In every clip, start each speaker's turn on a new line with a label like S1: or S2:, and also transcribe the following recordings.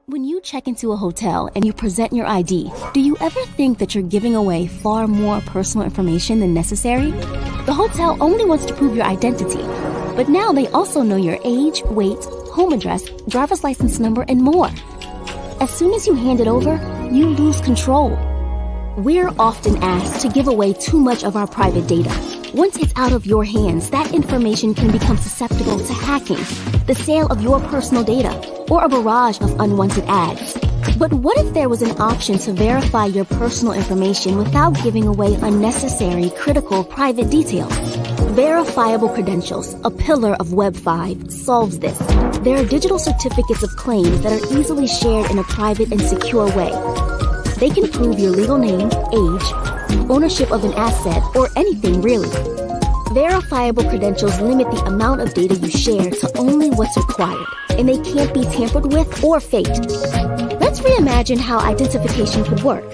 S1: When you check into a hotel and you present your ID, do you ever think that you're giving away far more personal information than necessary? The hotel only wants to prove your identity, but now they also know your age, weight, home address, driver's license number, and more. As soon as you hand it over, you lose control. We're often asked to give away too much of our private data. Once it's out of your hands, that information can become susceptible to hacking, the sale of your personal data, or a barrage of unwanted ads. But what if there was an option to verify your personal information without giving away unnecessary, critical, private details? Verifiable credentials, a pillar of Web 5, solves this. There are digital certificates of claims that are easily shared in a private and secure way. They can prove your legal name, age, ownership of an asset, or anything really. Verifiable credentials limit the amount of data you share to only what's required, and they can't be tampered with or faked. Let's reimagine how identification could work.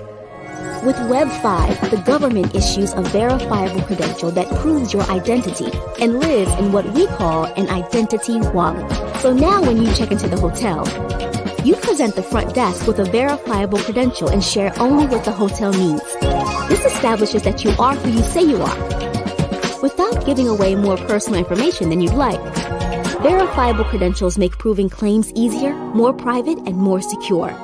S1: With Web 5, the government issues a verifiable credential that proves your identity and lives in what we call an identity wallet. So now when you check into the hotel, you present the front desk with a verifiable credential and share only what the hotel needs. This establishes that you are who you say you are, without giving away more personal information than you'd like. Verifiable credentials make proving claims easier, more private, and more secure.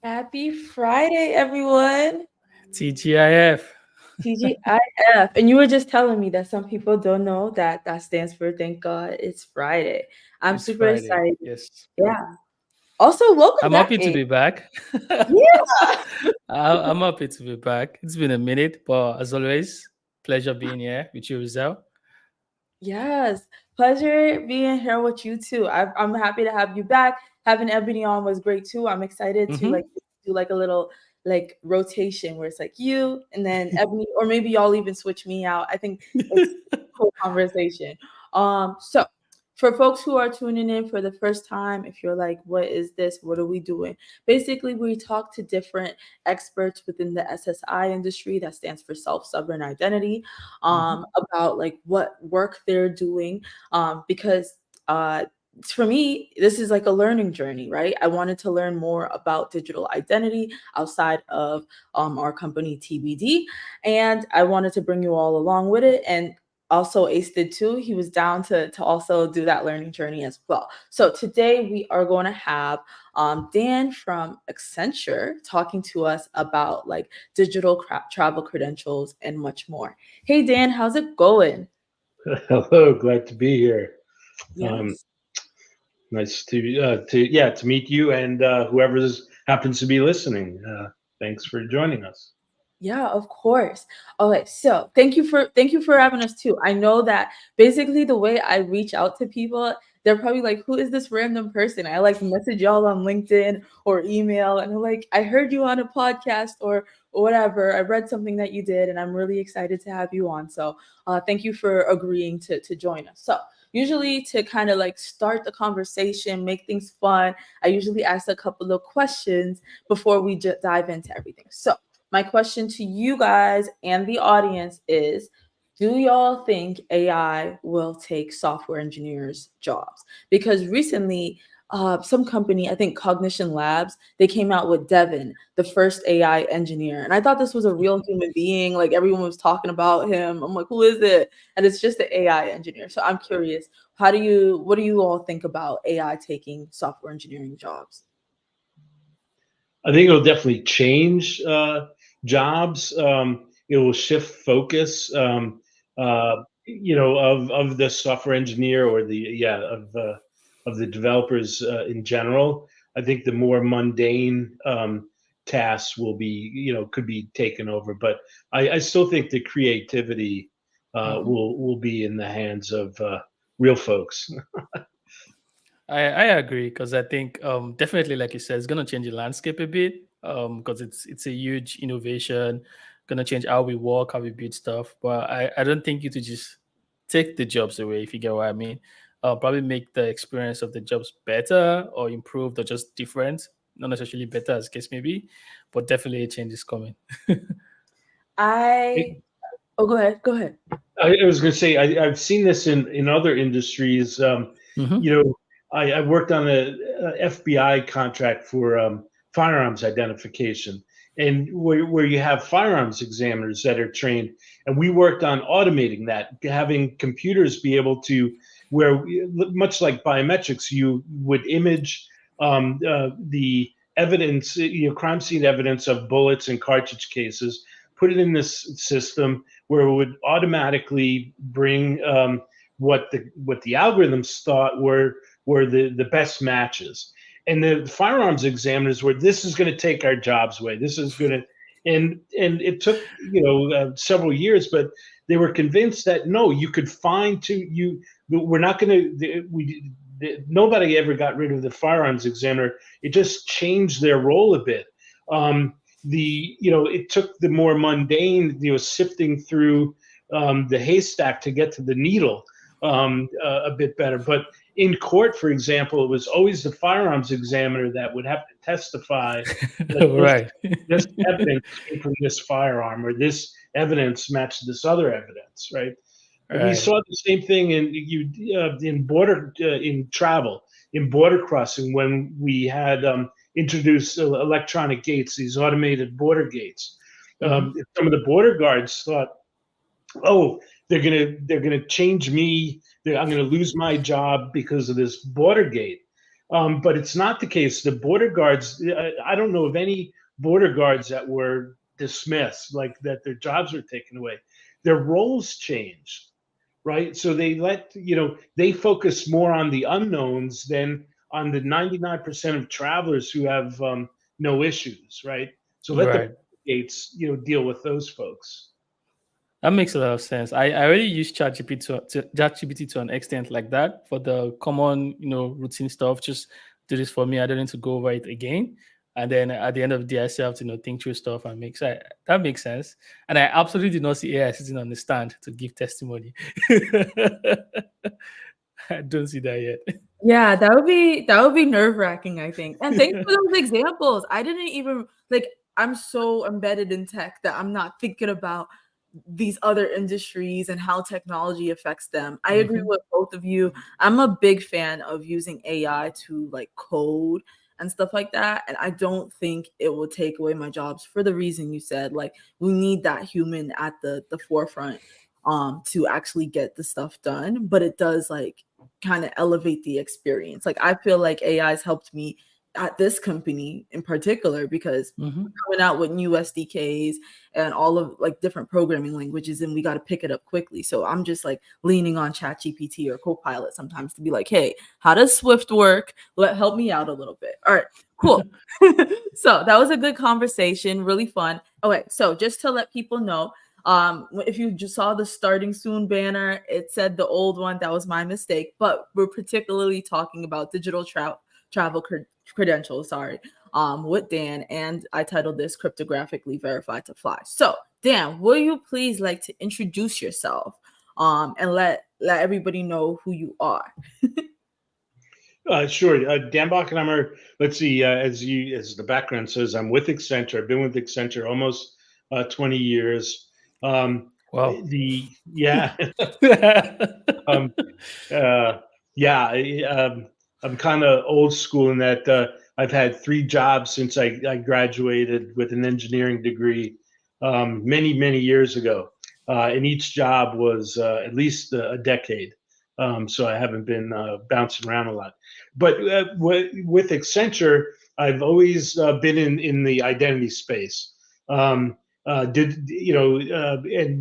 S2: Happy Friday, everyone.
S3: TGIF.
S2: TGIF. And you were just telling me that some people don't know that stands for Thank God It's Friday. I'm super
S3: Friday.
S2: excited.
S3: Yes.
S2: Yeah. Also, welcome
S3: I'm
S2: back.
S3: happy to be back.
S2: Yeah.
S3: I'm happy to be back. It's been a minute, but as always, pleasure being here with you, Rizal.
S2: Yes. Pleasure being here with you too. I'm happy to have you back. Having Ebony on was great too. I'm excited to do like a little like rotation where it's like you and then Ebony, or maybe y'all even switch me out. I think it's a cool conversation. So for folks who are tuning in for the first time, if you're like, what is this? What are we doing? Basically, we talk to different experts within the SSI industry, that stands for self-sovereign identity, about like what work they're doing, because for me, this is like a learning journey, right? I wanted to learn more about digital identity outside of our company TBD, and I wanted to bring you all along with it. And also Ace did too. He was down to also do that learning journey as well. So today we are going to have Dan from Accenture talking to us about like digital travel credentials and much more. Hey Dan, how's it going?
S4: Hello, glad to be here.
S2: Yes.
S4: Nice to meet you and whoever happens to be listening. Thanks for joining us.
S2: Yeah, of course. Okay, so thank you for having us too. I know that basically the way I reach out to people, they're probably like, who is this random person? I like message y'all on LinkedIn or email, and they're like, I heard you on a podcast or whatever. I read something that you did, and I'm really excited to have you on. So thank you for agreeing to join us. So usually to kind of like start the conversation, make things fun, I usually ask a couple of questions before we dive into everything. So my question to you guys and the audience is, do y'all think AI will take software engineers' jobs? Because recently, some company, I think Cognition Labs, they came out with Devin, the first AI engineer. And I thought this was a real human being. Like everyone was talking about him. I'm like, who is it? And it's just the AI engineer. So I'm curious, what do you all think about AI taking software engineering jobs?
S4: I think it'll definitely change jobs. It will shift focus, of the software engineer or of the developers in general. I think the more mundane tasks will be, could be taken over. But I still think the creativity will be in the hands of real folks.
S3: I agree because I think definitely, like you said, it's going to change the landscape a bit because it's a huge innovation, going to change how we work, how we build stuff. But I don't think you to just take the jobs away, if you get what I mean. Probably make the experience of the jobs better or improved or just different. Not necessarily better, as case may be, but definitely a change is coming.
S2: Oh, go ahead. Go ahead.
S4: I was going to say I've seen this in other industries.
S3: Mhm.
S4: I worked on a FBI contract for firearms identification, and where you have firearms examiners that are trained, and we worked on automating that, having computers be able to, where much like biometrics, you would image the evidence, crime scene evidence of bullets and cartridge cases, put it in this system where it would automatically bring what the algorithms thought were the best matches. And the firearms examiners were, this is going to take our jobs away. This is going to, and it took several years, but they were convinced that no, you could find we're not going to. Nobody ever got rid of the firearms examiner. It just changed their role a bit. It took the more mundane, sifting through the haystack to get to the needle a bit better. But in court, for example, it was always the firearms examiner that would have to testify that
S3: Right.
S4: this evidence came from this firearm, or this evidence matched this other evidence, right? And we
S3: Right.
S4: saw the same thing in travel, in border crossing, when we had introduced electronic gates, these automated border gates. Some of the border guards thought, oh, they're gonna change me. I'm gonna lose my job because of this border gate. But it's not the case. The border guards, I don't know of any border guards that were dismissed, like that their jobs were taken away. Their roles changed, right? So they focus more on the unknowns than on the 99% of travelers who have no issues, right? So let the
S3: Right.
S4: gates, deal with those folks.
S3: That makes a lot of sense. I already use ChatGPT to an extent like that for the common, routine stuff. Just do this for me. I don't need to go over it again. And then at the end of the day, I still have to think through stuff and that makes sense. And I absolutely did not see AI sitting on the stand to give testimony. I don't see that yet.
S2: Yeah, that would be nerve-wracking, I think. And thanks for those examples. I didn't even I'm so embedded in tech that I'm not thinking about these other industries and how technology affects them. I agree with both of you. I'm a big fan of using AI to code and stuff like that. And I don't think it will take away my jobs for the reason you said. We need that human at the forefront to actually get the stuff done. But it does kind of elevate the experience. I feel like AI has helped me at this company in particular because we're coming out with new SDKs and all of different programming languages, and we got to pick it up quickly. So I'm just leaning on ChatGPT or Copilot sometimes to be like, hey, how does Swift work? Help me out a little bit. All right, cool. So that was a good conversation, really fun. Okay, so just to let people know, if you just saw the starting soon banner, it said the old one. That was my mistake, but we're particularly talking about digital travel credentials, with Dan, and I titled this Cryptographically Verified to Fly. So Dan, will you please like to introduce yourself and let everybody know who you are?
S4: Sure. Dan Bachenheimer, let's see, as the background says, I'm with Accenture. I've been with Accenture almost 20 years.
S3: Wow.
S4: Yeah. I'm kind of old school in that I've had 3 jobs since I graduated with an engineering degree many years ago, and each job was at least a decade. So I haven't been bouncing around a lot. But with Accenture, I've always been in the identity space. And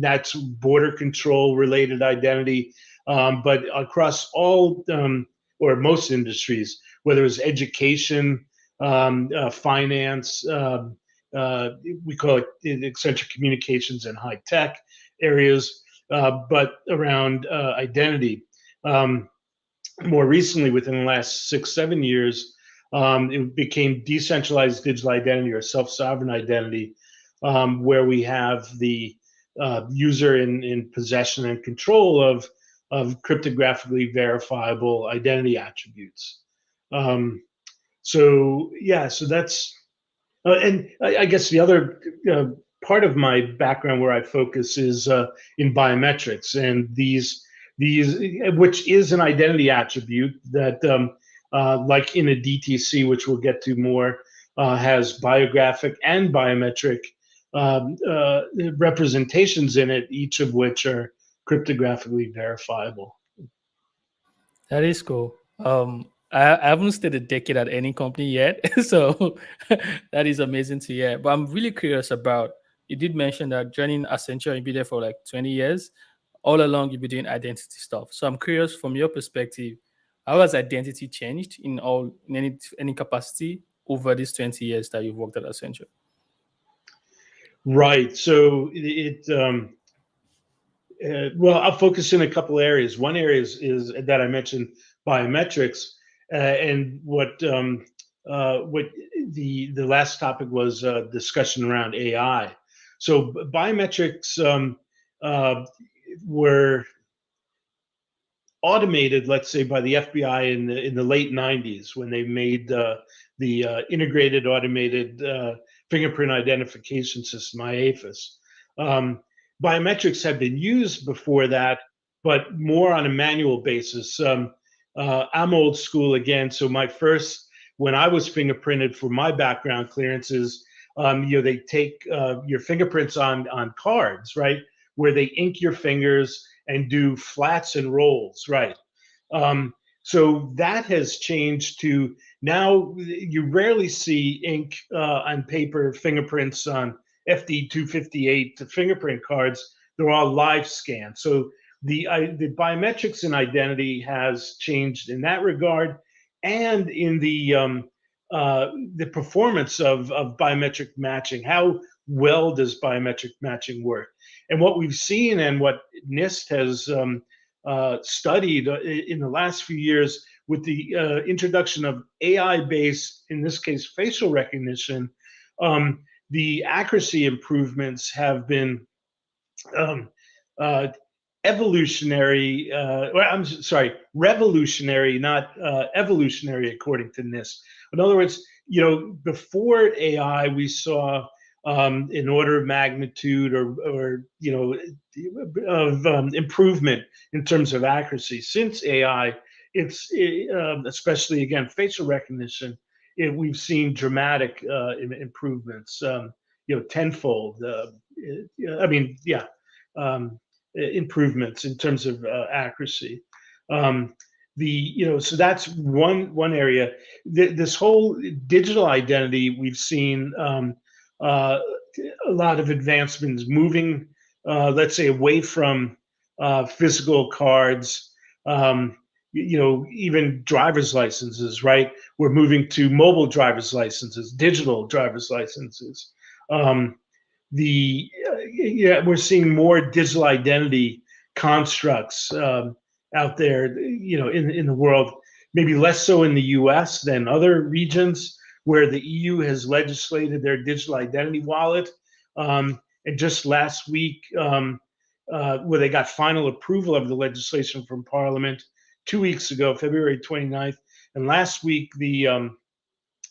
S4: that's border control related identity, but across all or most industries, whether it's education, finance, we call it Accenture Communications and high tech areas, but around identity. More recently, within the last 6-7 years, it became decentralized digital identity or self-sovereign identity, where we have the user in possession and control of cryptographically verifiable identity attributes. So that's and I guess the other part of my background where I focus is in biometrics, and these which is an identity attribute that like in a DTC, which we'll get to more, has biographic and biometric representations in it, each of which are cryptographically verifiable.
S3: That is cool. I haven't stayed a decade at any company yet, so that is amazing to hear. But I'm really curious about, you did mention that joining Accenture, you'll be there for like 20 years. All along, you'll be doing identity stuff. So I'm curious, from your perspective, how has identity changed in any capacity over these 20 years that you've worked at Accenture?
S4: Right. So well, I'll focus in a couple areas. One area is that I mentioned biometrics, and what the last topic was discussion around AI. So biometrics were automated, let's say, by the FBI in the late 90s when they made the integrated automated fingerprint identification system, IAFIS. Biometrics have been used before that, but more on a manual basis. I'm old school again, so when I was fingerprinted for my background clearances, they take your fingerprints on cards, right, where they ink your fingers and do flats and rolls, right? So that has changed to now you rarely see ink on paper fingerprints on FD 258 fingerprint cards. They're all live scanned. So the biometrics in identity has changed in that regard, and in the performance of biometric matching. How well does biometric matching work? And what we've seen, and what NIST has studied in the last few years, with the introduction of AI-based, in this case, facial recognition, the accuracy improvements have been evolutionary. Revolutionary, not evolutionary, according to NIST. In other words, before AI, we saw an order of magnitude or of improvement in terms of accuracy. Since AI, it's especially again facial recognition, we've seen dramatic improvements. Tenfold. Improvements in terms of accuracy. So that's one area. This whole digital identity, we've seen a lot of advancements moving, let's say, away from physical cards. Even driver's licenses, right? We're moving to mobile driver's licenses, digital driver's licenses. We're seeing more digital identity constructs out there, in the world. Maybe less so in the U.S. than other regions, where the EU has legislated their digital identity wallet. And just last week, where they got final approval of the legislation from Parliament 2 weeks ago, February 29th. And last week, the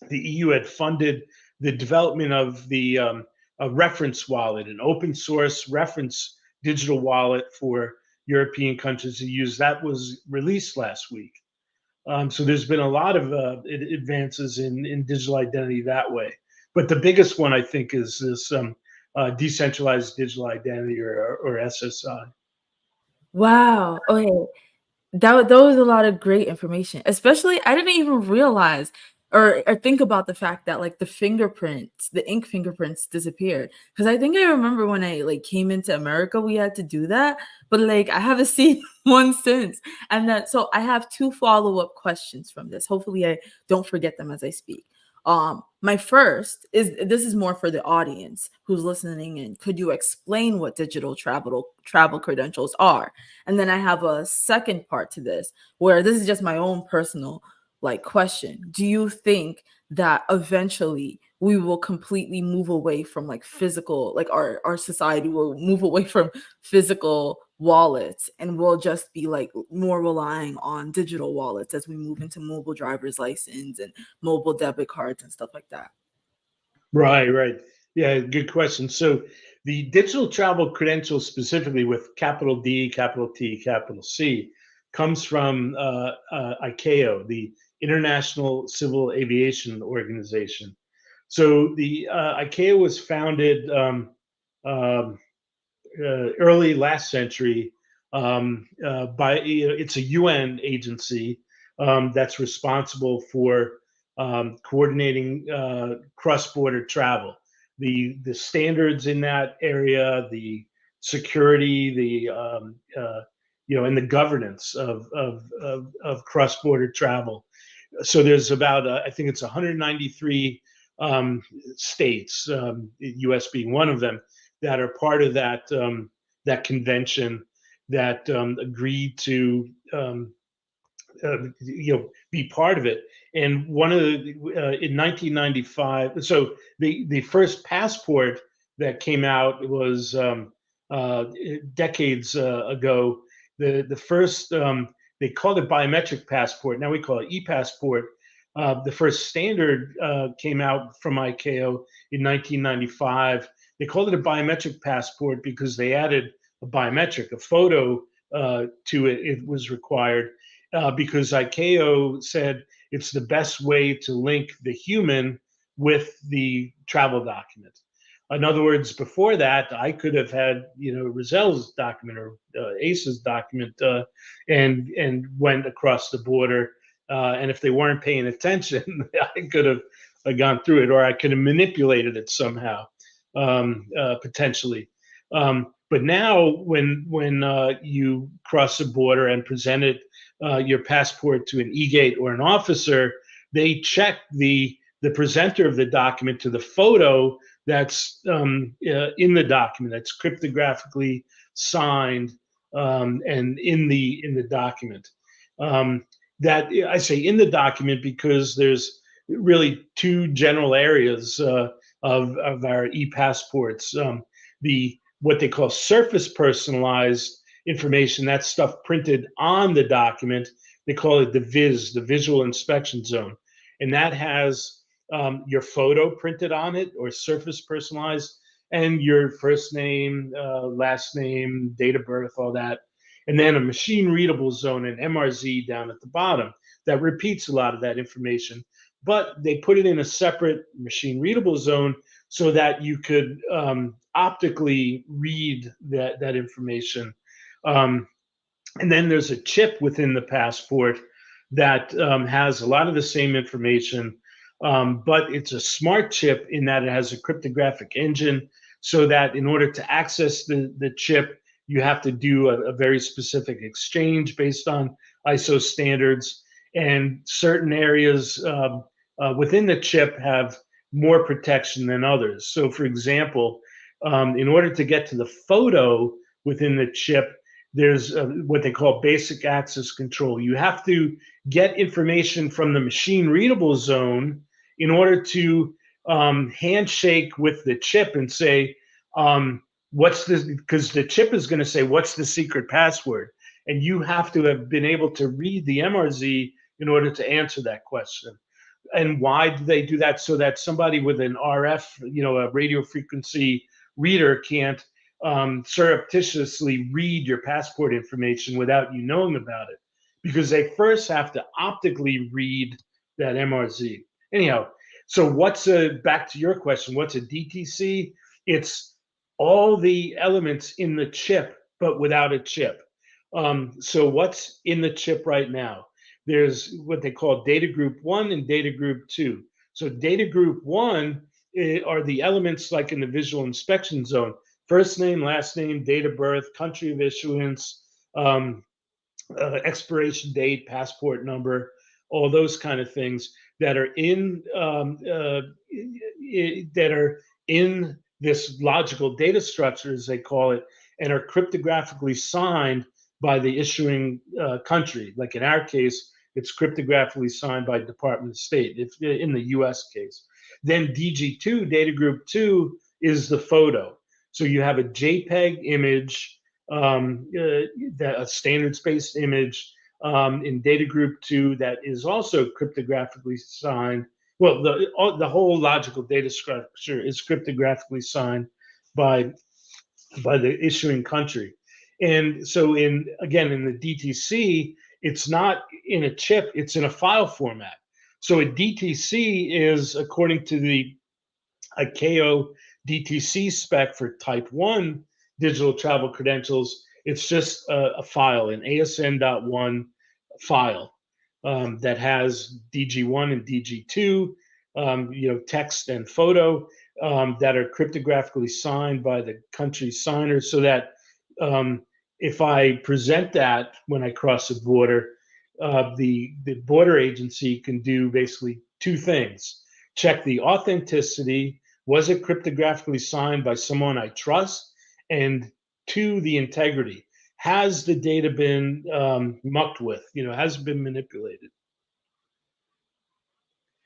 S4: EU had funded the development of a reference wallet, an open source reference digital wallet for European countries to use. That was released last week. So there's been a lot of advances in digital identity that way. But the biggest one, I think, is this decentralized digital identity, or SSI.
S2: Wow. Okay. That was a lot of great information. Especially, I didn't even realize or think about the fact that like the fingerprints, the ink fingerprints disappeared. Because I think I remember when I like came into America, we had to do that, but like I haven't seen one since. And then so I have two follow-up questions from this. Hopefully, I don't forget them as I speak. My first is this is more for the audience who's listening in. Could you explain what digital travel credentials are? And then I have a second part to this where this is just my own personal like question. Do you think that eventually we will completely move away from like physical, like our society will move away from physical wallets and we'll just be like more relying on digital wallets as we move into mobile driver's license and mobile debit cards and stuff like that?
S4: Right, right. Yeah, good question. So the digital travel credential, specifically with capital D, capital T, capital C, comes from ICAO, the International Civil Aviation Organization. So the ICAO was founded um, early last century by, it's a UN agency that's responsible for coordinating cross-border travel. The standards in that area, the security, and the governance of cross-border travel. So there's about I think it's 193 states, U.S. being one of them, that are part of that convention that agreed to be part of it. And one of the in 1995, so the first passport that came out was decades ago. The first they called it biometric passport. Now we call it e-passport. The first standard came out from ICAO in 1995. They called it a biometric passport because they added a biometric, a photo to it. It was required because ICAO said it's the best way to link the human with the travel document. In other words, before that, I could have had, Roselle's document or Ace's document and went across the border. And if they weren't paying attention, I could have gone through it, or I could have manipulated it somehow, potentially. But now, when you cross the border and present it, your passport to an e-gate or an officer, they check the presenter of the document to the photo that's in the document, that's cryptographically signed and in the document. That I say in the document because there's really two general areas of our e-passports. The what they call surface personalized information, that's stuff printed on the document. They call it the VIZ, the visual inspection zone. And that has your photo printed on it, or surface personalized, and your first name, last name, date of birth, all that. And then a machine readable zone, an MRZ, down at the bottom that repeats a lot of that information. But they put it in a separate machine readable zone so that you could optically read that information. And then there's a chip within the passport that has a lot of the same information, but it's a smart chip in that it has a cryptographic engine, so that in order to access the chip, you have to do a very specific exchange based on ISO standards. And certain areas within the chip have more protection than others. So, for example, in order to get to the photo within the chip, there's what they call basic access control. You have to get information from the machine readable zone in order to handshake with the chip and say, what's this? Because the chip is going to say, what's the secret password? And you have to have been able to read the MRZ in order to answer that question. And why do they do that? So that somebody with an RF, a radio frequency reader, can't surreptitiously read your passport information without you knowing about it. because they first have to optically read that MRZ. Anyhow, so back to your question, what's a DTC? It's all the elements in the chip, but without a chip. So what's in the chip right now? There's what they call data group 1 and data group 2. So data group 1 are the elements like in the visual inspection zone: first name, last name, date of birth, country of issuance, expiration date, passport number, all those kind of things that are in this logical data structure, as they call it, and are cryptographically signed by the issuing country. Like in our case, it's cryptographically signed by Department of State, if in the US case. Then DG2, data group 2, is the photo. So you have a JPEG image, a standards-based image in data group 2 that is also cryptographically signed. Well, the whole logical data structure is cryptographically signed by the issuing country. And so in the DTC, it's not in a chip, it's in a file format. So a DTC is, according to the ICAO DTC spec for type 1 digital travel credentials, it's just a file, an ASN.1 file that has DG1 and DG2, text and photo that are cryptographically signed by the country signers, so that if I present that when I cross the border, the border agency can do basically two things: check the authenticity, was it cryptographically signed by someone I trust, and two, the integrity. Has the data been mucked with? Has it been manipulated?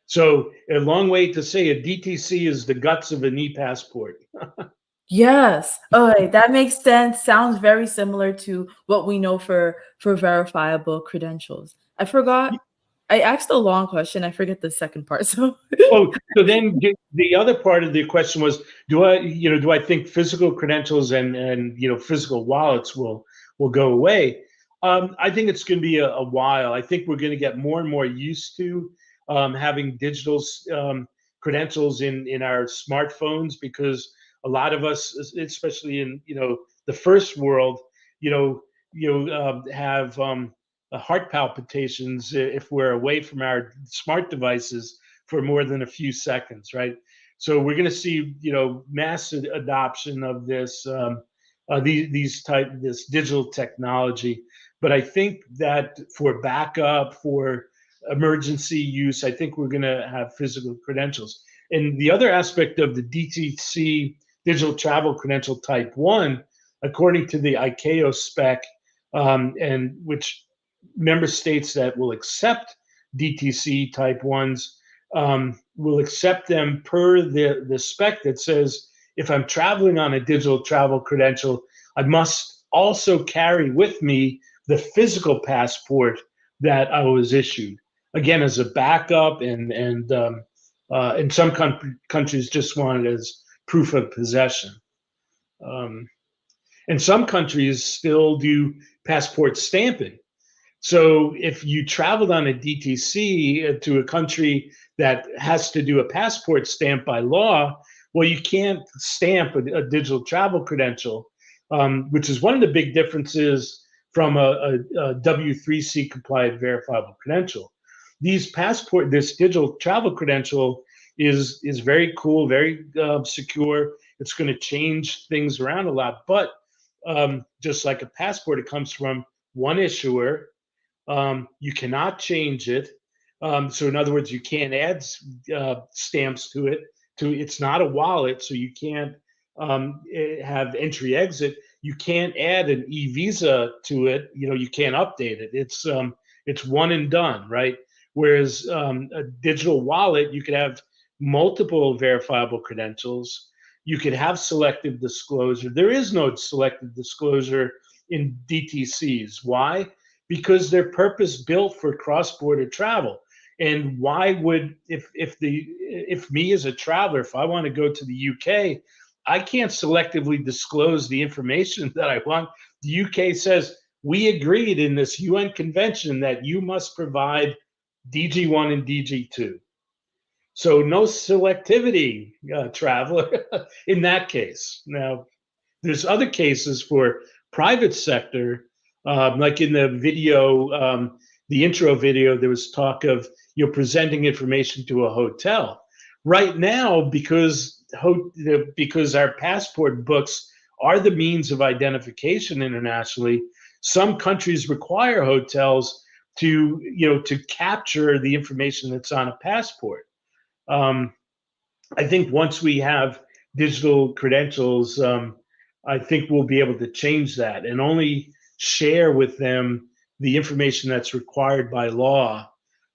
S4: So a long way to say a DTC is the guts of an e-passport.
S2: Yes. Okay, that makes sense. Sounds very similar to what we know for verifiable credentials. I forgot. I asked a long question. I forget the second part. So
S4: so then the other part of the question was, do I think physical credentials and physical wallets will go away? I think it's going to be a while. I think we're going to get more and more used to having digital credentials in our smartphones, because a lot of us, especially in the first world, have heart palpitations if we're away from our smart devices for more than a few seconds, right? So we're going to see mass adoption of this this digital technology. But I think that for backup, for emergency use, I think we're going to have physical credentials. And the other aspect of the DTC, digital travel credential type 1, according to the ICAO spec, and which member states that will accept DTC type 1s will accept them per the spec that says, if I'm traveling on a digital travel credential, I must also carry with me the physical passport that I was issued, again, as a backup, and some countries just want it as proof of possession. And some countries still do passport stamping. So if you traveled on a DTC to a country that has to do a passport stamp by law, well, you can't stamp a digital travel credential, which is one of the big differences from a W3C compliant verifiable credential. This digital travel credential is very cool, very secure. It's going to change things around a lot, but just like a passport, it comes from one issuer. You cannot change it. So in other words, you can't add stamps to it. It's not a wallet, so you can't have entry exit. You can't add an e-visa to it. You can't update it. It's one and done, right? Whereas a digital wallet, you could have multiple verifiable credentials. You could have selective disclosure. There is no selective disclosure in DTCs. Why? Because they're purpose built for cross-border travel. And why would, if me as a traveler, if I want to go to the UK, I can't selectively disclose the information that I want. The UK says, we agreed in this UN convention that you must provide DG1 and DG2. So no selectivity, traveler, in that case. Now, there's other cases for private sector, like in the video, the intro video, there was talk of presenting information to a hotel. Right now, because our passport books are the means of identification internationally, some countries require hotels to capture the information that's on a passport. I think once we have digital credentials, I think we'll be able to change that and only share with them the information that's required by law,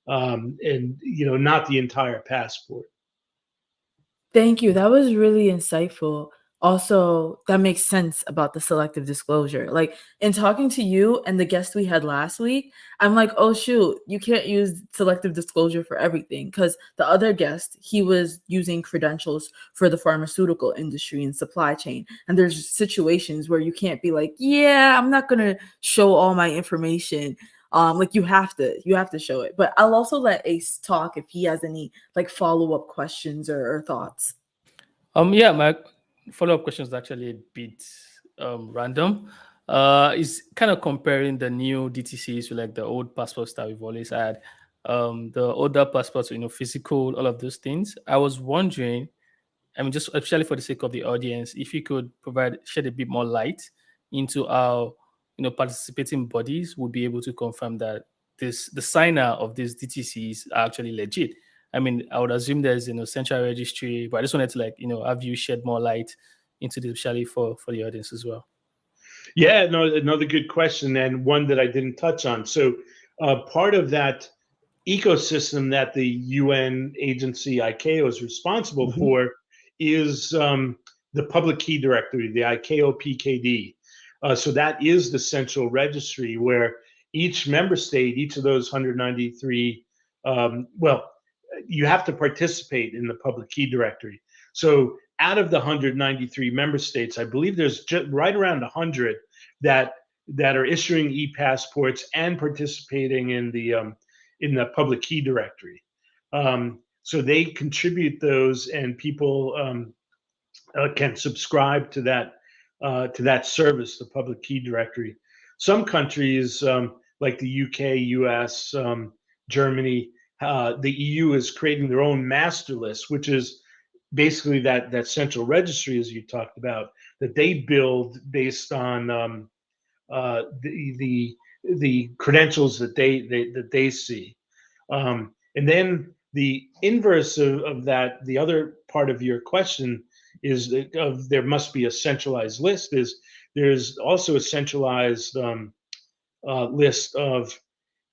S4: and not the entire passport.
S2: Thank you. That was really insightful. Also, that makes sense about the selective disclosure. Like in talking to you and the guest we had last week, I'm like, oh shoot, you can't use selective disclosure for everything, because the other guest, he was using credentials for the pharmaceutical industry and supply chain. And there's situations where you can't be like, yeah, I'm not gonna show all my information. Like you have to show it. But I'll also let Ace talk if he has any like follow-up questions or thoughts.
S3: Yeah, my follow-up question is actually a bit random. Is kind of comparing the new DTCs with like the old passports that we've always had. The older passports, physical, all of those things. I was wondering, just especially for the sake of the audience, if you could shed a bit more light into how participating bodies would be able to confirm that the signer of these DTCs are actually legit. I would assume there's central registry, but I just wanted to have you shed more light into this, especially for the audience as well.
S4: Yeah, no, another good question, and one that I didn't touch on. So part of that ecosystem that the UN agency ICAO is responsible for is the public key directory, the ICAO PKD. So that is the central registry where each member state, each of those 193, you have to participate in the public key directory. So out of the 193 member states, I believe there's just right around 100 that are issuing e-passports and participating in the public key directory. So they contribute those, and people can subscribe to that service, the public key directory. Some countries, like the UK, US, Germany, the EU is creating their own master list, which is basically that central registry, as you talked about, that they build based on the credentials that they see. And then the inverse of that, the other part of your question is that there must be a centralized list. There's also a centralized list of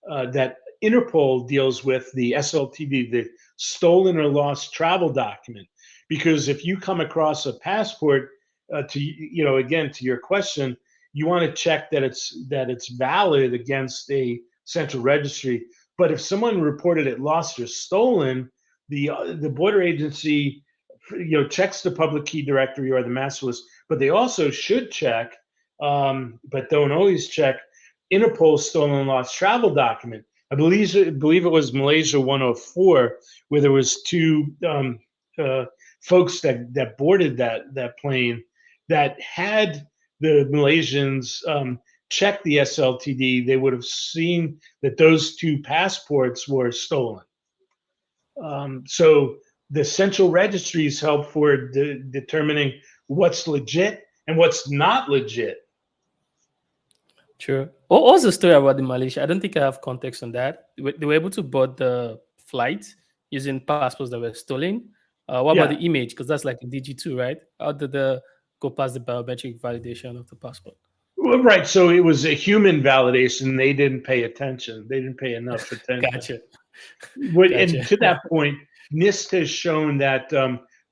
S4: that Interpol deals with, the SLTD, the stolen or lost travel document. Because if you come across a passport, again, to your question, you want to check that it's valid against a central registry. But if someone reported it lost or stolen, the border agency checks the public key directory or the master list, but they also should check, but don't always check, Interpol's stolen and lost travel document. I believe it was Malaysia 104, where there was two folks that boarded that plane that had the Malaysians check the SLTD, they would have seen that those two passports were stolen. So the central registries help for determining what's legit and what's not legit.
S3: Sure. What was the story about the Malaysia? I don't think I have context on that. They were able to board the flight using passports that were stolen. What about the image? Because that's like a DG2, right? How did they go past the biometric validation of the passport?
S4: Well, right. So it was a human validation. They didn't pay attention. They didn't pay enough attention.
S3: Gotcha.
S4: And to that point, NIST has shown that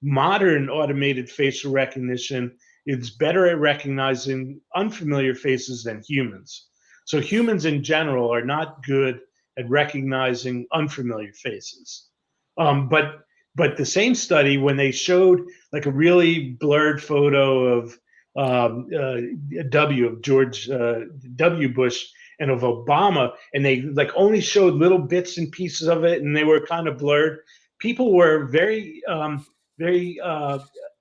S4: modern automated facial recognition is better at recognizing unfamiliar faces than humans. So humans in general are not good at recognizing unfamiliar faces. But the same study, when they showed like a really blurred photo of W of George W. Bush and of Obama, and they like only showed little bits and pieces of it, and they were kind of blurred. People were very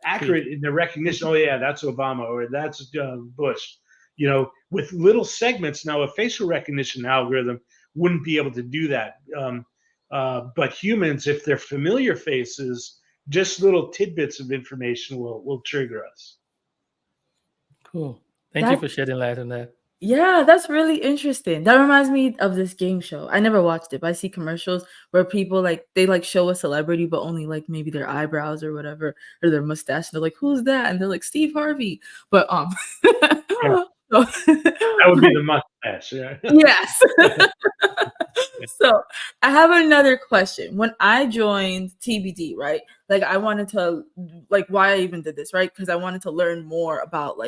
S4: accurate in their recognition. Oh yeah, that's Obama, or that's Bush. With little segments. Now, a facial recognition algorithm wouldn't be able to do that. But humans, if they're familiar faces, just little tidbits of information will trigger us.
S3: Cool. Thank you for shedding light on that.
S2: Yeah, that's really interesting. That reminds me of this game show. I never watched it, but I see commercials where people they show a celebrity, but only maybe their eyebrows or whatever, or their mustache. And they're like, "Who's that?" And they're like, "Steve Harvey." But
S4: Yeah. That would be the mustache. Yeah.
S2: Yes. So I have another question. When I joined TBD, right? I wanted to why I even did this, right? Because I wanted to learn more about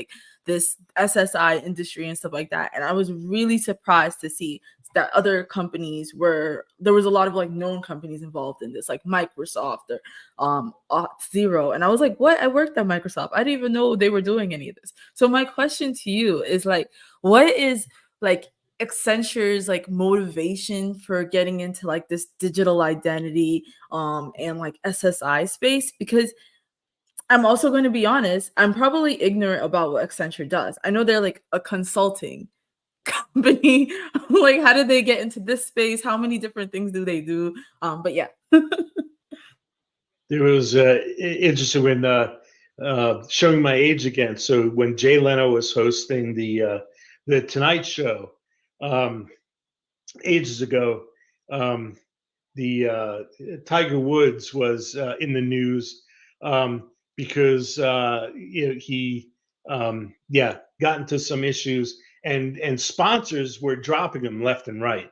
S2: this SSI industry and stuff like that. And I was really surprised to see that other companies there was a lot of known companies involved in this, like Microsoft or Zero. And I was like, what? I worked at Microsoft. I didn't even know they were doing any of this. So my question to you is what is Accenture's motivation for getting into this digital identity and SSI space? Because I'm also going to be honest, I'm probably ignorant about what Accenture does. I know they're a consulting company. How did they get into this space? How many different things do they do? But yeah.
S4: It was interesting when showing my age again. So when Jay Leno was hosting the Tonight Show ages ago, the Tiger Woods was in the news because he got into some issues, and sponsors were dropping him left and right.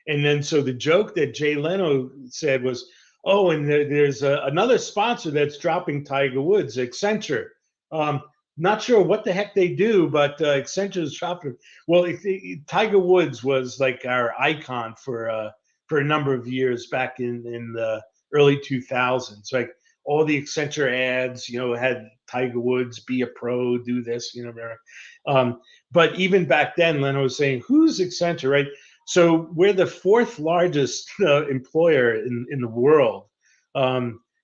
S4: And then so the joke that Jay Leno said was, "Oh, and there's another sponsor that's dropping Tiger Woods, Accenture. Not sure what the heck they do, but Accenture is dropping." Well, Tiger Woods was our icon for a number of years back in the early 2000s. All the Accenture ads, had Tiger Woods be a pro, do this, but even back then, Leno was saying, "Who's Accenture?" Right? So we're the fourth largest employer in the world,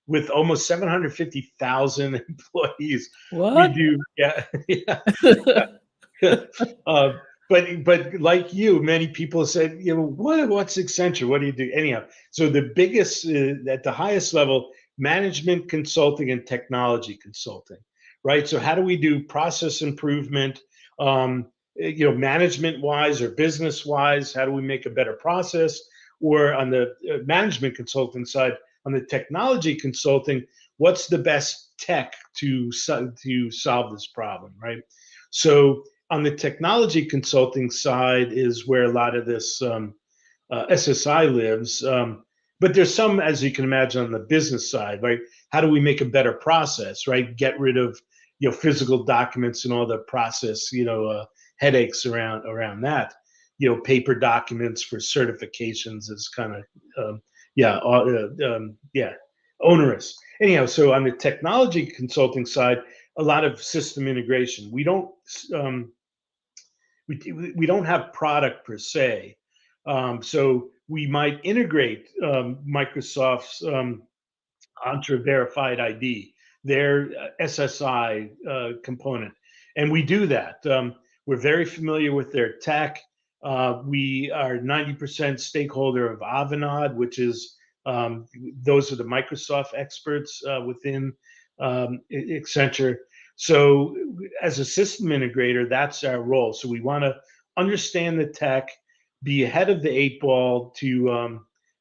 S4: with almost 750,000 employees.
S3: What?
S4: We do, yeah. But like you, many people said, what's Accenture? What do you do? Anyhow, so the biggest at the highest level, management consulting and technology consulting, right? So how do we do process improvement? Management wise or business wise, how do we make a better process? Or on the management consulting side, on the technology consulting, what's the best tech to solve this problem, right? So on the technology consulting side is where a lot of this SSI lives. But there's some, as you can imagine, on the business side, right? How do we make a better process, right? Get rid of physical documents and all the process, headaches around that. Paper documents for certifications is kind of onerous. Anyhow, so on the technology consulting side, a lot of system integration. We don't have product per se, so we might integrate Microsoft's Entra Verified ID, their SSI component. And we do that. We're very familiar with their tech. We are 90% stakeholder of Avanade, which is, those are the Microsoft experts within Accenture. So as a system integrator, that's our role. So we want to understand the tech, be ahead of the 8 ball to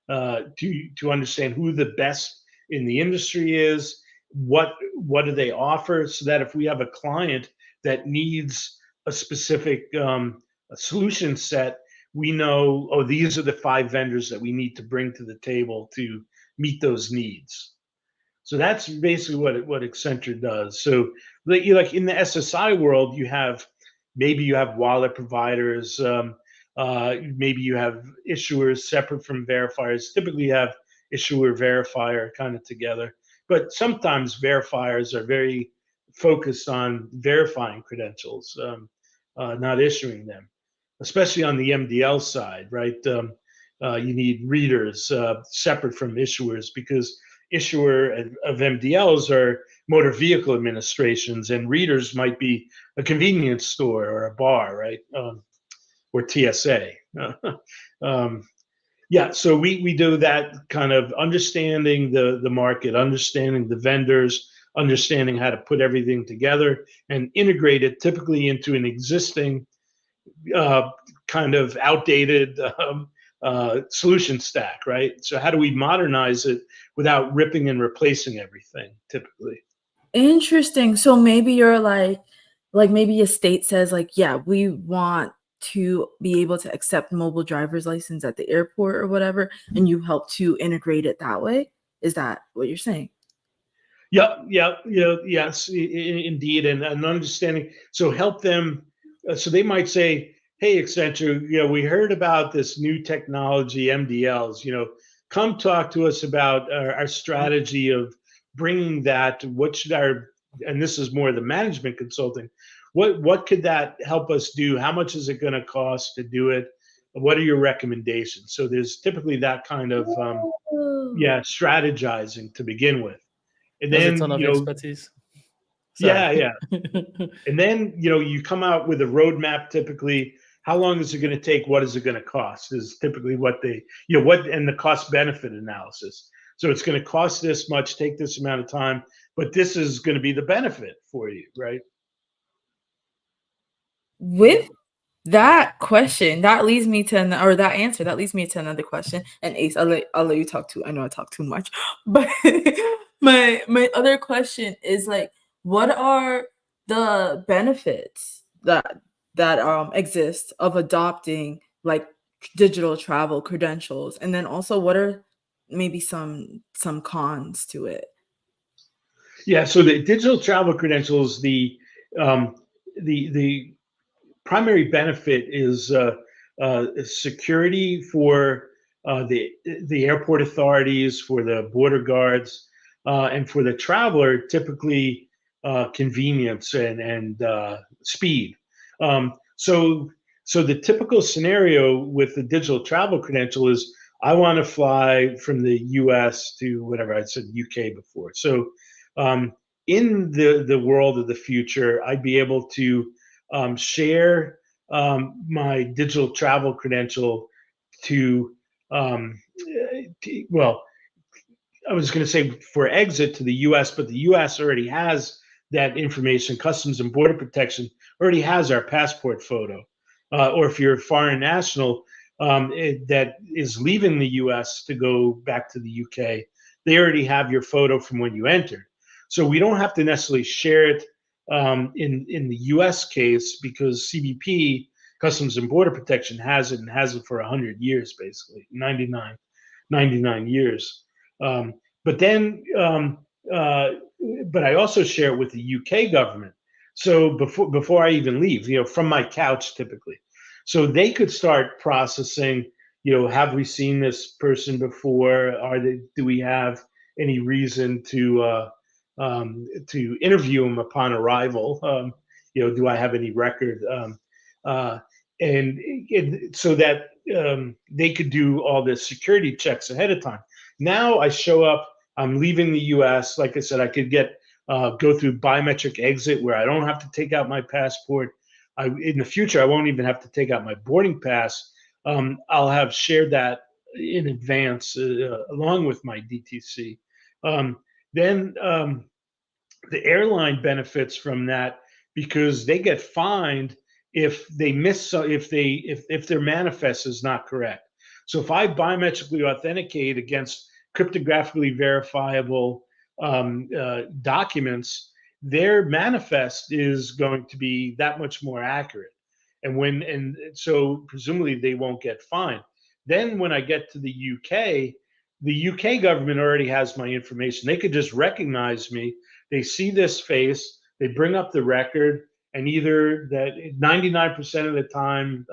S4: understand who the best in the industry is, what do they offer, so that if we have a client that needs a specific a solution set, we know, oh, these are the 5 vendors that we need to bring to the table to meet those needs. So that's basically what Accenture does. So like in the SSI world, you have wallet providers, maybe you have issuers separate from verifiers. Typically you have issuer verifier kind of together, but sometimes verifiers are very focused on verifying credentials, not issuing them, especially on the MDL side, right? You need readers separate from issuers, because issuer of MDLs are motor vehicle administrations, and readers might be a convenience store or a bar, right? Or TSA. Yeah, so we do that kind of understanding the market, understanding the vendors, understanding how to put everything together and integrate it typically into an existing kind of outdated solution stack, right? So how do we modernize it without ripping and replacing everything typically?
S2: Interesting. So maybe you're like maybe a state says like, yeah, we want to be able to accept mobile driver's license at the airport or whatever, and you help to integrate it that way. Is that what you're saying?
S4: Yes, indeed, and an understanding. So help them. So they might say, "Hey, Accenture, we heard about this new technology, MDLs. Come talk to us about our strategy of bringing that. What should our?" And this is more the management consulting. What could that help us do? How much is it going to cost to do it? What are your recommendations? So there's typically that kind of
S2: Oh.
S4: strategizing to begin with. And
S3: That's a
S4: then,
S3: ton of expertise. Sorry.
S4: yeah. And then, you come out with a roadmap typically. How long is it going to take? What is it going to cost? Is typically what they, and the cost benefit analysis. So it's going to cost this much, take this amount of time, but this is going to be the benefit for you, right?
S2: With that question, that leads me to or that answer, that leads me to another question. And Ace, I'll let you talk too. I know I talk too much, but my other question is like, what are the benefits that exist of adopting like digital travel credentials, and then also what are maybe some cons to it?
S4: Yeah. So the digital travel credentials, um, the primary benefit is security for the airport authorities, for the border guards, and for the traveler, typically convenience and speed. So the typical scenario with the digital travel credential is I want to fly from the U.S. to whatever I said UK before. So in the world of the future, I'd be able to share my digital travel credential to, well, I was going to say for exit to the US, but the US already has that information. Customs and Border Protection already has our passport photo. Or if you're a foreign national that is leaving the US to go back to the UK, they already have your photo from when you entered. So we don't have to necessarily share it in the US case, because CBP, Customs and Border Protection, has it and has it for 100 years, basically, 99 years. But then, but I also share it with the UK government. So before I even leave, from my couch typically, so they could start processing. Have we seen this person before? Do we have any reason to interview them upon arrival? Do I have any record? So that they could do all the security checks ahead of time. Now I show up, I'm leaving the US. Like I said, I could go through biometric exit where I don't have to take out my passport. In the future, I won't even have to take out my boarding pass. I'll have shared that in advance along with my DTC. Then the airline benefits from that, because they get fined if they if their manifest is not correct. So if I biometrically authenticate against cryptographically verifiable documents, their manifest is going to be that much more accurate. And so presumably they won't get fined. Then when I get to the UK government already has my information. They could just recognize me. They see this face, they bring up the record, and either that 99% of the time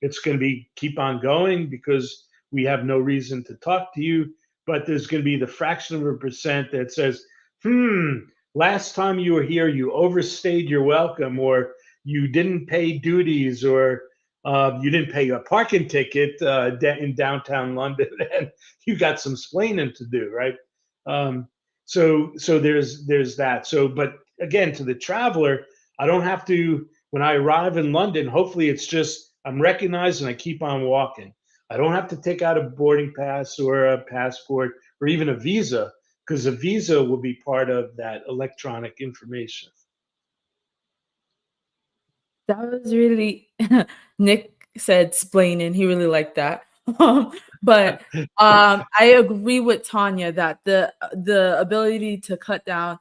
S4: it's going to be keep on going because we have no reason to talk to you. But there's going to be the fraction of a percent that says, we're last time you were here, you overstayed your welcome, or you didn't pay duties, or you didn't pay a parking ticket in downtown London, and you got some splaining to do, right? So there's that. So, but again, to the traveler, I don't have to, when I arrive in London, hopefully it's just I'm recognized and I keep on walking. I don't have to take out a boarding pass or a passport or even a visa, because a visa will be part of that electronic information.
S2: That was really Nick said splaining. He really liked that. But I agree with Tanya that the ability to cut down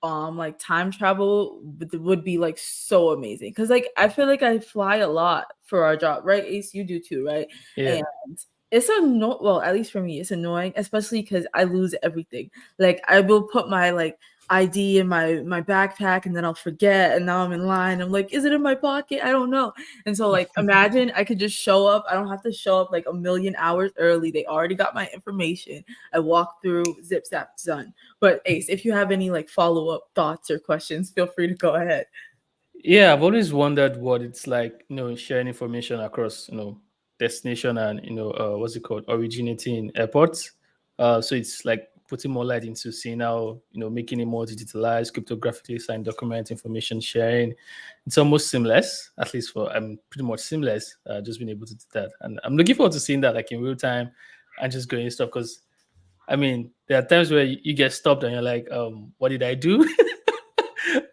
S2: like time travel would be like so amazing, because like I feel like I fly a lot for our job, right? Ace, you do too, right?
S3: Yeah.
S2: And it's well, at least for me, it's annoying, especially because I lose everything. Like I will put my like ID in my backpack and then I'll forget, and now I'm in line. I'm like, is it in my pocket? I don't know. And so like imagine I could just show up. I don't have to show up like a million hours early. They already got my information. I walk through, zip zap, done. But Ace, if you have any like follow-up thoughts or questions, feel free to go ahead.
S3: Yeah, I've always wondered what it's like, sharing information across, destination and, what's it called, originating in airports. So it's like putting more light into seeing how, making it more digitalized, cryptographically signed document information sharing. It's almost seamless, at least I'm pretty much seamless, just being able to do that. And I'm looking forward to seeing that like in real time and just going stuff, because I mean, there are times where you get stopped and you're like, what did I do?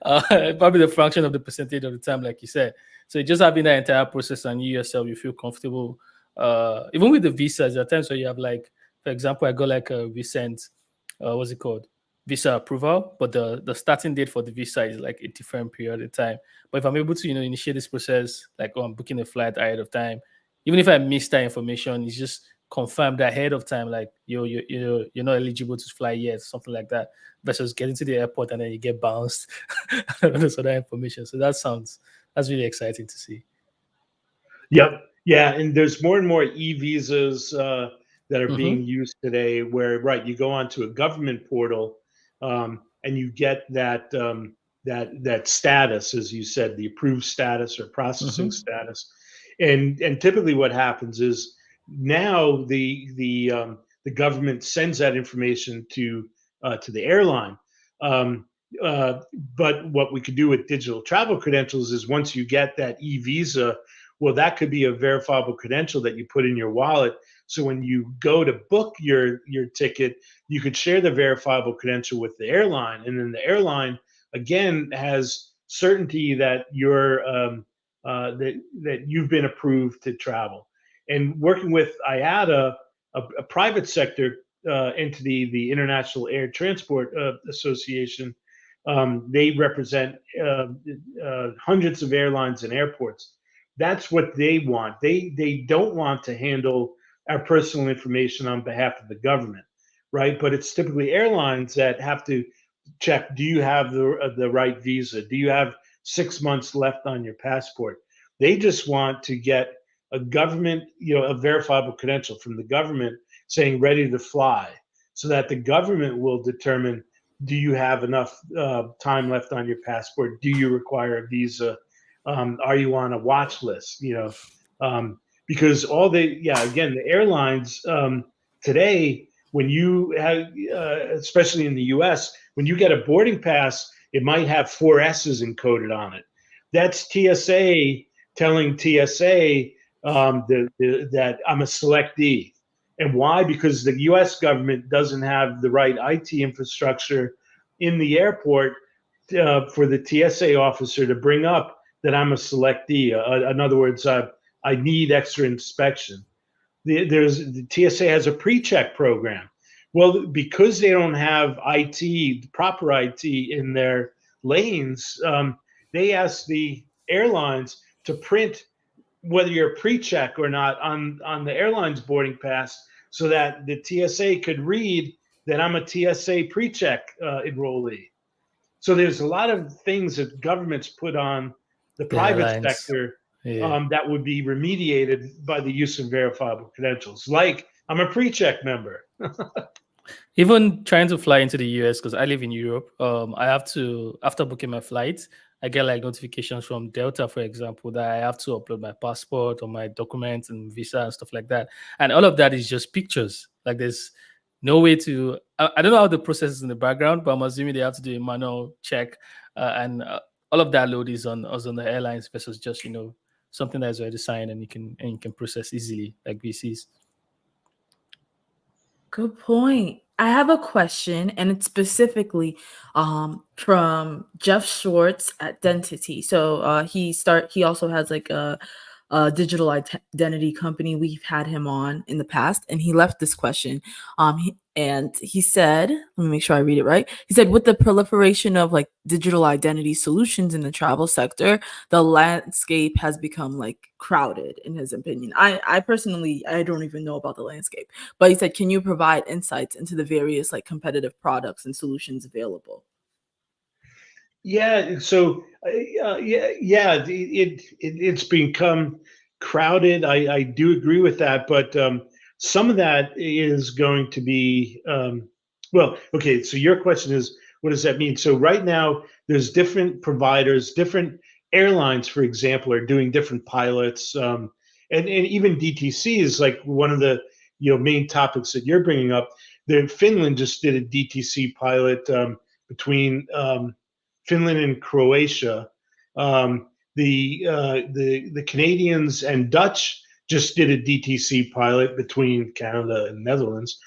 S3: Probably the fraction of the percentage of the time, like you said. So just having that entire process and you yourself, you feel comfortable. Even with the visas, there are times where you have like, for example, I got like a recent, what's it called? Visa approval, but the starting date for the visa is like a different period of time. But if I'm able to, initiate this process, like I'm booking a flight ahead of time, even if I miss that information, it's just confirmed ahead of time, like you're not eligible to fly yet, something like that, versus getting to the airport and then you get bounced. Those other information. So that's really exciting to see.
S4: Yep. Yeah, and there's more and more e-visas that are being
S3: Mm-hmm.
S4: used today, where right you go onto a government portal and you get that status, as you said, the approved status or processing
S3: Mm-hmm.
S4: status, and typically what happens is now the government sends that information to the airline. Um, uh, but what we could do with digital travel credentials is once you get that e-visa, well, that could be a verifiable credential that you put in your wallet. So when you go to book your ticket, you could share the verifiable credential with the airline, and then the airline again has certainty that that you've been approved to travel. And working with IATA, a private sector entity, the International Air Transport Association, they represent hundreds of airlines and airports. That's what they want. They don't want to handle our personal information on behalf of the government, right? But it's typically airlines that have to check: do you have the right visa? Do you have 6 months left on your passport? They just want to get a government, a verifiable credential from the government saying ready to fly, so that the government will determine: do you have enough time left on your passport? Do you require a visa? Are you on a watch list? Because again, the airlines today, when you have, especially in the U.S., when you get a boarding pass, it might have 4 S's encoded on it. That's TSA telling TSA that I'm a selectee. And why? Because the U.S. government doesn't have the right IT infrastructure in the airport for the TSA officer to bring up that I'm a selectee. In other words, I need extra inspection. The TSA has a pre-check program. Well, because they don't have proper IT in their lanes, they ask the airlines to print whether you're pre-check or not on the airline's boarding pass, so that the TSA could read that I'm a TSA pre-check enrollee. So there's a lot of things that governments put on the
S3: The
S4: private
S3: airlines.
S4: sector
S3: Yeah.
S4: that would be remediated by the use of verifiable credentials. Like, I'm a pre-check member.
S3: Even trying to fly into the US, because I live in Europe, I have to, after booking my flight, I get like notifications from Delta, for example, that I have to upload my passport or my documents and visa and stuff like that. And all of that is just pictures. Like there's no way to, I don't know how the process is in the background, but I'm assuming they have to do a manual check. And all of that load is on the airlines versus just, something that is already signed and you can process easily like VCs.
S2: Good point. I have a question, and it's specifically from Jeff Schwartz at Dentity. So he also has like a digital identity company. We've had him on in the past, and he left this question. And he said, let me make sure I read it right. He said, with the proliferation of like digital identity solutions in the travel sector, the landscape has become like crowded, in his opinion. I personally, I don't even know about the landscape, but he said, can you provide insights into the various like competitive products and solutions available?
S4: Yeah, so it's become crowded. I do agree with that, but some of that is going to be well. Okay, so your question is, what does that mean? So right now, there's different providers, different airlines, for example, are doing different pilots, and even DTC is like one of the main topics that you're bringing up. Finland just did a DTC pilot between. Finland and Croatia. The Canadians and Dutch just did a DTC pilot between Canada and Netherlands.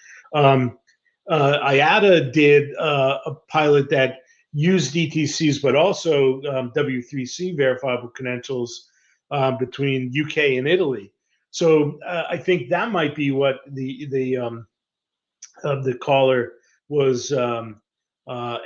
S4: IATA did a pilot that used DTCs, but also W3C verifiable credentials between UK and Italy. So I think that might be what the caller was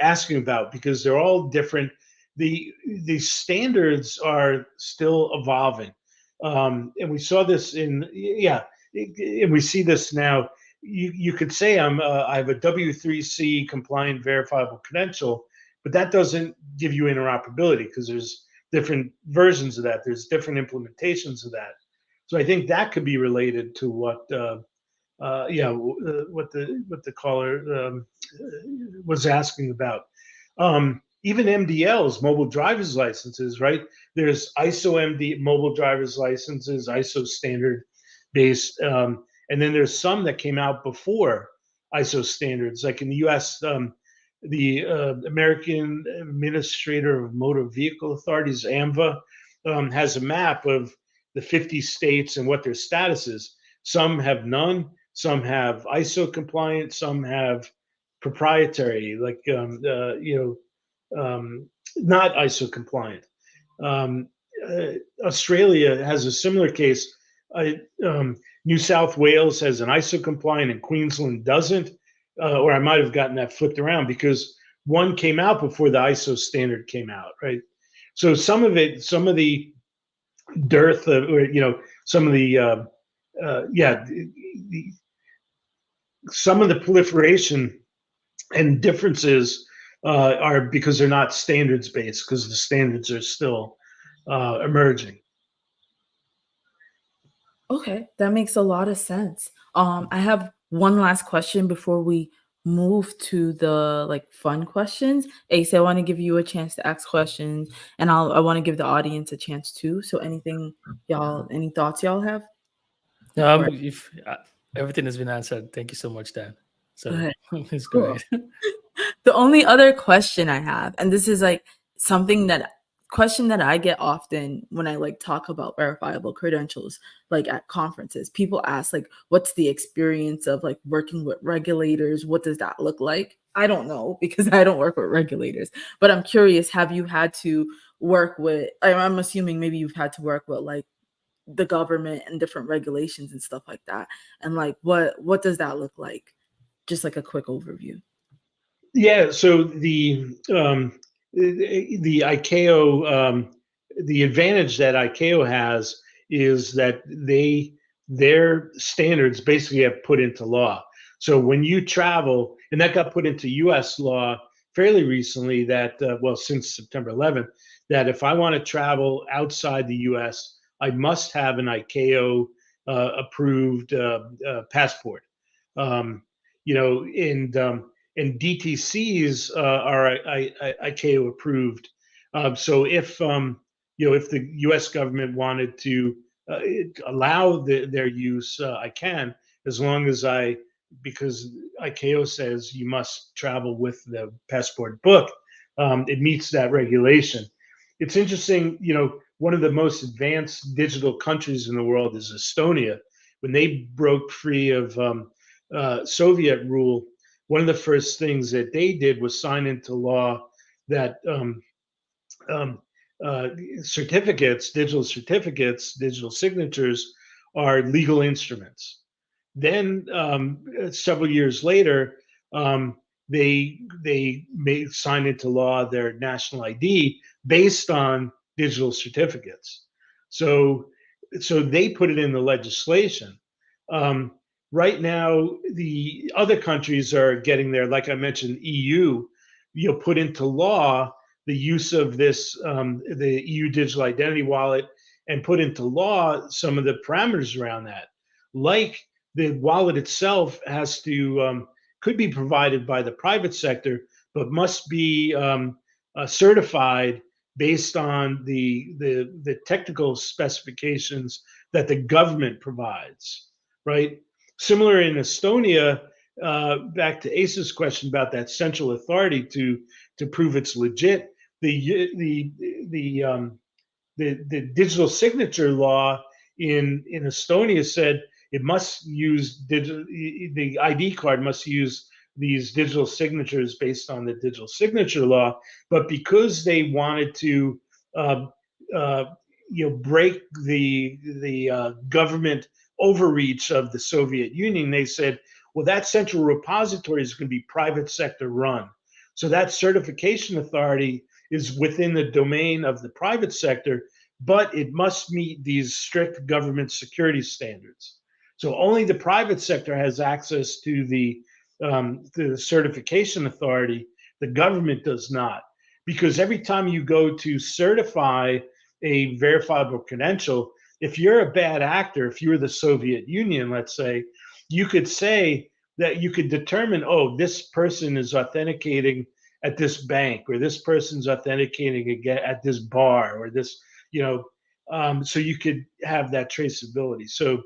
S4: asking about, because they're all different. The standards are still evolving, and we saw this and we see this now. You could say I have a W3C compliant verifiable credential, but that doesn't give you interoperability because there's different versions of that. There's different implementations of that. So I think that could be related to what what the caller was asking about. Even MDLs, mobile driver's licenses, right? There's ISO MD mobile driver's licenses, ISO standard based, and then there's some that came out before ISO standards, like in the U.S. The American Administrator of Motor Vehicle Authorities, AMVA, has a map of the 50 states and what their status is. Some have none. Some have ISO compliant. Some have proprietary, like not ISO compliant. Australia has a similar case. New South Wales has an ISO compliant and Queensland doesn't. Or I might have gotten that flipped around because one came out before the ISO standard came out, right? So some of the dearth of, some of the some of the proliferation and differences are because they're not standards based, because the standards are still emerging.
S2: Okay, that makes a lot of sense. I have one last question before we move to the like fun questions. Ace, I want to give you a chance to ask questions, and I want to give the audience a chance too. So any thoughts y'all have?
S3: If everything has been answered, thank you so much, Dan. So please
S2: Cool.
S3: go ahead.
S2: The only other question I have, and this is like question that I get often when I like talk about verifiable credentials, like at conferences, people ask like, what's the experience of like working with regulators? What does that look like? I don't know because I don't work with regulators, but I'm curious, have you had to work with, I'm assuming maybe you've had to work with like the government and different regulations and stuff like that. And like, what does that look like? Just like a quick overview.
S4: Yeah, so the ICAO, the advantage that ICAO has is that their standards basically have put into law. So when you travel, and that got put into U.S. law fairly recently, that since September 11th, that if I want to travel outside the U.S., I must have an ICAO approved passport. and DTCs are ICAO approved. So if if the U.S. government wanted to allow their use, I can, as long as because ICAO says you must travel with the passport book. It meets that regulation. It's interesting, one of the most advanced digital countries in the world is Estonia. When they broke free of Soviet rule, one of the first things that they did was sign into law that um, uh, digital certificates, digital signatures are legal instruments. Then several years later, they sign into law their national ID based on digital certificates. So they put it in the legislation. Um, right now, the other countries are getting there. Like I mentioned, EU, put into law the use of this, the EU digital identity wallet, and put into law some of the parameters around that. Like the wallet itself could be provided by the private sector, but must be certified based on the technical specifications that the government provides, right? Similar in Estonia, back to Ace's question about that central authority to prove it's legit. The digital signature law in Estonia said it must use the ID card must use these digital signatures based on the digital signature law. But because they wanted to uh, uh, break the government overreach of the Soviet Union, they said, well, that central repository is going to be private sector run. So that certification authority is within the domain of the private sector, but it must meet these strict government security standards. So only the private sector has access to the certification authority. The government does not, because every time you go to certify a verifiable credential, if you're a bad actor, if you're the Soviet Union, let's say, you could say that you could determine, oh, this person is authenticating at this bank, or this person's authenticating again at this bar, or this, so you could have that traceability. So,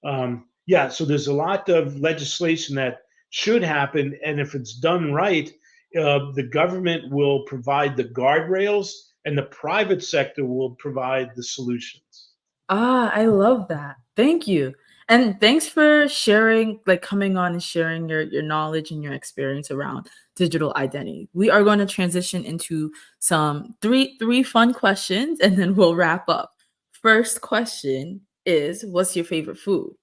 S4: so there's a lot of legislation that should happen, and if it's done right, the government will provide the guardrails, and the private sector will provide the solutions.
S2: I love that. Thank you. And thanks for sharing, like coming on and sharing your knowledge and your experience around digital identity. We are going to transition into some three fun questions, and then we'll wrap up. First question is, what's your favorite food?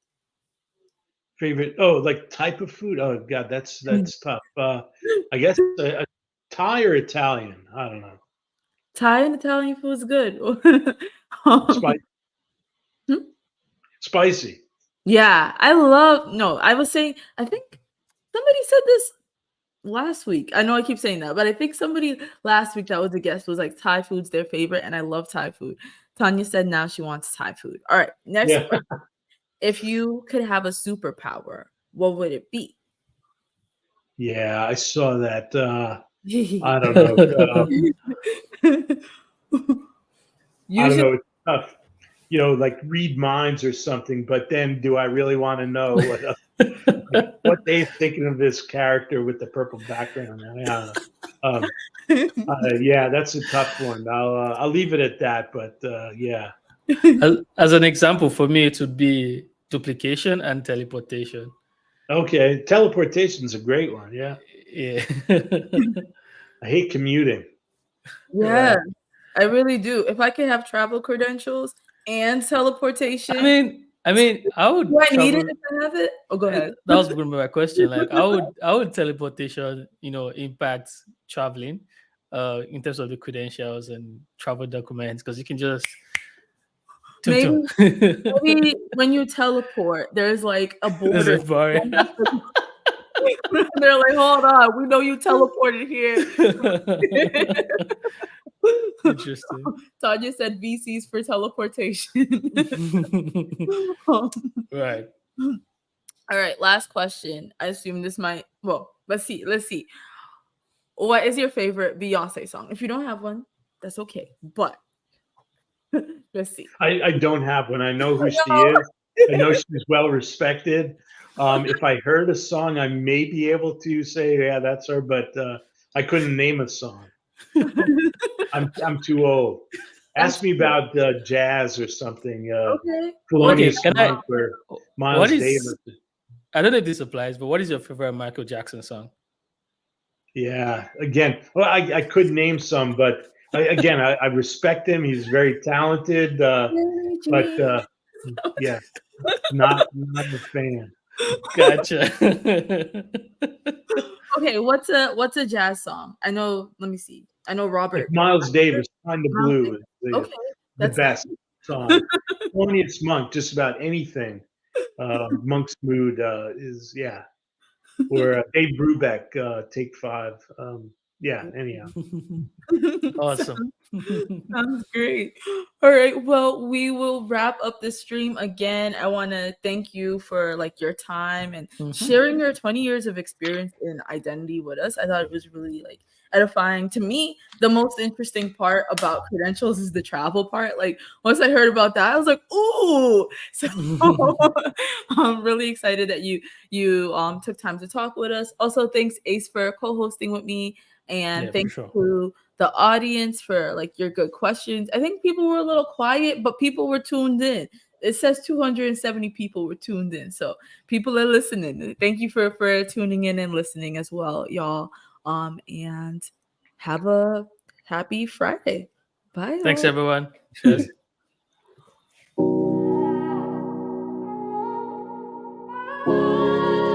S4: Like type of food? Oh God, that's tough. I guess Thai or Italian. I don't know.
S2: Thai and Italian food is good.
S4: Spicy. Spicy.
S2: Yeah, I was saying, I think somebody said this last week. I know I keep saying that, but I think somebody last week that was a guest was like Thai food's their favorite, and I love Thai food. Tanya said now she wants Thai food. All right, next question. If you could have a superpower, what would it be?
S4: Yeah, I saw that. I don't know. I don't know. It's tough. Like read minds or something. But then, do I really want to know what they're thinking of this character with the purple background? I don't know. Yeah, that's a tough one. I'll leave it at that. But yeah.
S3: As an example, for me, it would be duplication and teleportation.
S4: Okay, teleportation is a great one. Yeah.
S3: Yeah.
S4: I hate commuting.
S2: Yeah, I really do. If I could have travel credentials and teleportation,
S3: I mean, I would.
S2: Do I need it if I have it? Oh, go ahead.
S3: That was going to be my question. Like, I would teleportation, impact traveling, in terms of the credentials and travel documents, because you can just.
S2: Maybe when you teleport, there's like a border. They're like, hold on, we know you teleported here.
S3: Interesting.
S2: Tanya said VCs for teleportation.
S3: Right.
S2: All right, last question. I assume this might. Well, let's see. What is your favorite Beyonce song? If you don't have one, that's okay. But let's see.
S4: I don't have one. I know who she is. I know she's well respected. If I heard a song, I may be able to say, yeah, that's her, but I couldn't name a song. I'm too old. Ask me about jazz or something.
S2: Okay.
S4: Thelonious
S3: Can I-
S4: Monk or
S3: What
S4: Miles
S3: is?
S4: Davis.
S3: I don't know if this applies, but what is your favorite Michael Jackson song?
S4: Yeah. Again, well, I could name some, but I respect him. He's very talented. But yeah, not a fan.
S3: Gotcha.
S2: Okay, what's a jazz song? I know. Let me see. I know Robert.
S4: Like Miles Davis, "Kind of
S2: Miles
S4: Blue" is
S2: Okay,
S4: the
S2: that's
S4: best song. Thelonious Monk, just about anything. Monk's Mood is or Dave Brubeck, Take Five. Anyhow.
S3: Awesome.
S2: Sounds great. All right. Well, we will wrap up this stream again. I want to thank you for like your time and sharing your 20 years of experience in identity with us. I thought it was really like edifying. To me, the most interesting part about credentials is the travel part. Like once I heard about that, I was like, ooh. So I'm really excited that you took time to talk with us. Also, thanks Ace for co-hosting with me. And thank you to the audience for like your good questions. I think people were a little quiet, but people were tuned in. It says 270 people were tuned in. So people are listening. Thank you for tuning in and listening as well, y'all. And have a happy Friday. Bye.
S3: Thanks, everyone. Cheers.